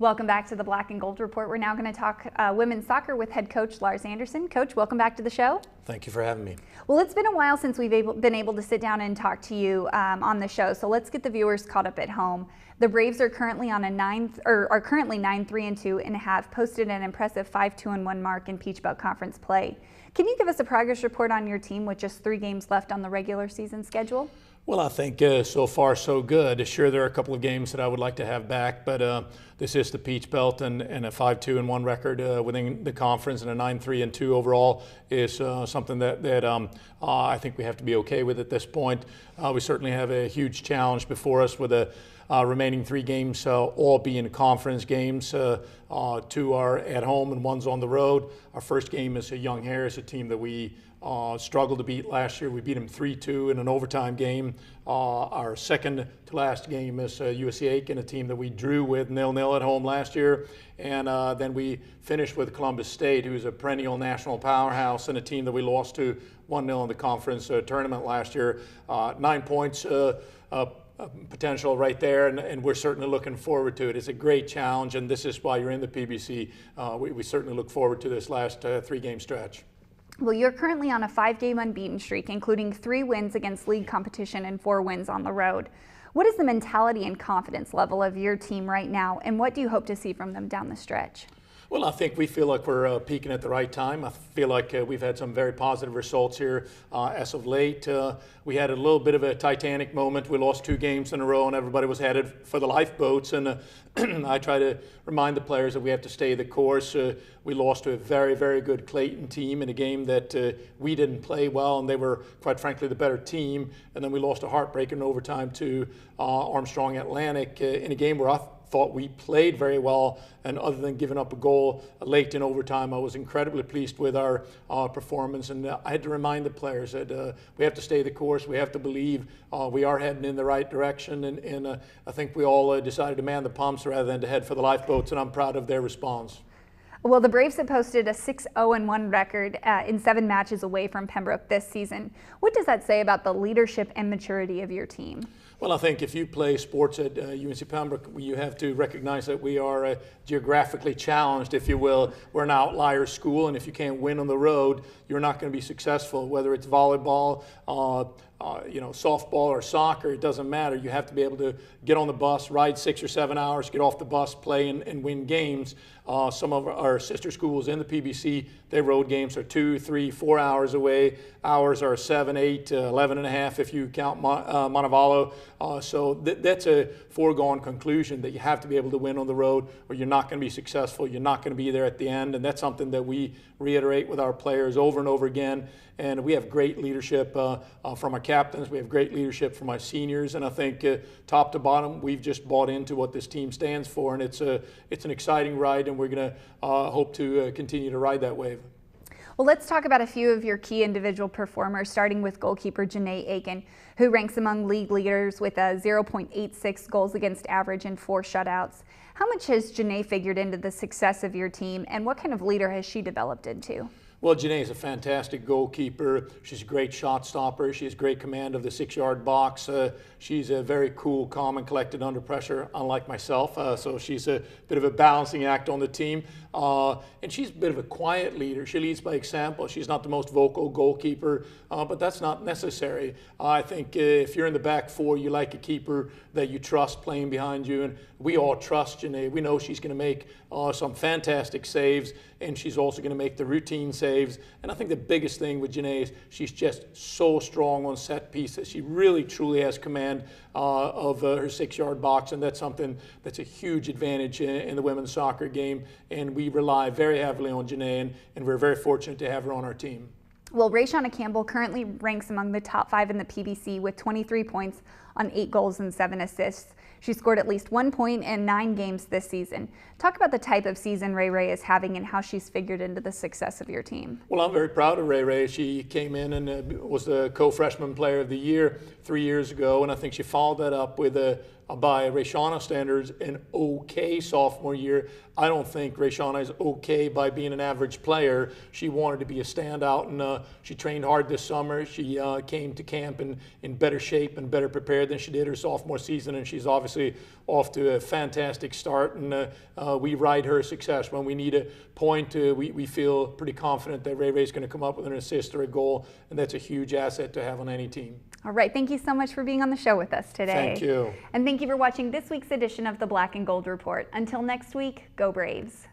Welcome back to the Black and Gold Report. We're now going to talk women's soccer with head coach Lars Anderson. Coach, welcome back to the show. Thank you for having me. Well, it's been a while since we've been able to sit down and talk to you on the show, so let's get the viewers caught up at home. The Braves are currently on a 9-3-2 and have posted an impressive 5-2-1 mark in Peach Belt Conference play. Can you give us a progress report on your team with just 3 games left on the regular season schedule? Well, I think so far so good. Sure, there are a couple of games that I would like to have back, but this is the Peach Belt, and a 5-2-1 record within the conference and a 9-3-2 overall is something that I think we have to be okay with at this point. We certainly have a huge challenge before us with the remaining 3 games all being conference games. 2 are at home and 1's on the road. Our first game is Young Harris, a team that we struggled to beat last year. We beat them 3-2 in an overtime game. Our second to last game is USC Aiken, a team that we drew with 0-0 at home last year. And then we finished with Columbus State, who's a perennial national powerhouse, and a team that we lost to 1-0 in the conference tournament last year. 9 points potential right there, and we're certainly looking forward to it. It's a great challenge, and this is why you're in the PBC. We certainly look forward to this last 3-game stretch. Well, you're currently on a 5-game unbeaten streak, including 3 wins against league competition and 4 wins on the road. What is the mentality and confidence level of your team right now, and what do you hope to see from them down the stretch? Well, I think we feel like we're peaking at the right time. I feel like we've had some very positive results here as of late. We had a little bit of a Titanic moment. We lost 2 games in a row and everybody was headed for the lifeboats. And I try to remind the players that we have to stay the course. We lost to a very, very good Clayton team in a game that we didn't play well, and they were, quite frankly, the better team. And then we lost a heartbreaker in overtime to Armstrong Atlantic in a game where I thought we played very well, and other than giving up a goal late in overtime, I was incredibly pleased with our performance. And I had to remind the players that we have to stay the course. We have to believe we are heading in the right direction, and I think we all decided to man the pumps rather than to head for the lifeboats, and I'm proud of their response. Well, the Braves have posted a 6-0-1 record in 7 matches away from Pembroke this season. What does that say about the leadership and maturity of your team? Well, I think if you play sports at UNC Pembroke, you have to recognize that we are geographically challenged, if you will. We're an outlier school, and if you can't win on the road, you're not going to be successful. Whether it's volleyball, softball or soccer, it doesn't matter. You have to be able to get on the bus, ride 6 or 7 hours, get off the bus, play and win games. Some of our sister schools in the PBC, their road games are 2, 3, 4 hours away. Ours are 7, 8, 11 and a half if you count Montevallo. So that's a foregone conclusion that you have to be able to win on the road, or you're not going to be successful. You're not going to be there at the end, and that's something that we reiterate with our players over and over again. And we have great leadership from our captains. We have great leadership from our seniors, and I think top to bottom, we've just bought into what this team stands for, and it's an exciting ride, and we're going to hope to continue to ride that wave. Well, let's talk about a few of your key individual performers, starting with goalkeeper Janae Aiken, who ranks among league leaders with a 0.86 goals against average and 4 shutouts. How much has Janae figured into the success of your team, and what kind of leader has she developed into? Well, Janae is a fantastic goalkeeper. She's a great shot stopper. She has great command of the 6-yard box. She's a very cool, calm, and collected under pressure, unlike myself. So she's a bit of a balancing act on the team. And she's a bit of a quiet leader. She leads by example. She's not the most vocal goalkeeper, but that's not necessary. I think if you're in the back 4, you like a keeper that you trust playing behind you, and we all trust Janae. We know she's going to make some fantastic saves, and she's also going to make the routine saves. And I think the biggest thing with Janae is she's just so strong on set pieces. She really, truly has command of her 6-yard box, and that's something that's a huge advantage in the women's soccer game. And we rely very heavily on Janae, and we're very fortunate to have her on our team. Well, Rayshawna Campbell currently ranks among the top 5 in the PBC with 23 points on 8 goals and 7 assists. She scored at least 1 point in 9 games this season. Talk about the type of season Ray Ray is having and how she's figured into the success of your team. Well, I'm very proud of Ray Ray. She came in and was the co-freshman player of the year 3 years ago, and I think she followed that up with by Rayshawna standards, an okay sophomore year. I don't think Rayshawna is okay by being an average player. She wanted to be a standout, and she trained hard this summer. She came to camp in better shape and better prepared than she did her sophomore season, and she's obviously off to a fantastic start, and we ride her success. When we need a point, we feel pretty confident that Ray Ray's going to come up with an assist or a goal, and that's a huge asset to have on any team. All right, thank you so much for being on the show with us today. Thank you. And thank you for watching this week's edition of the Black and Gold Report. Until next week, go Braves.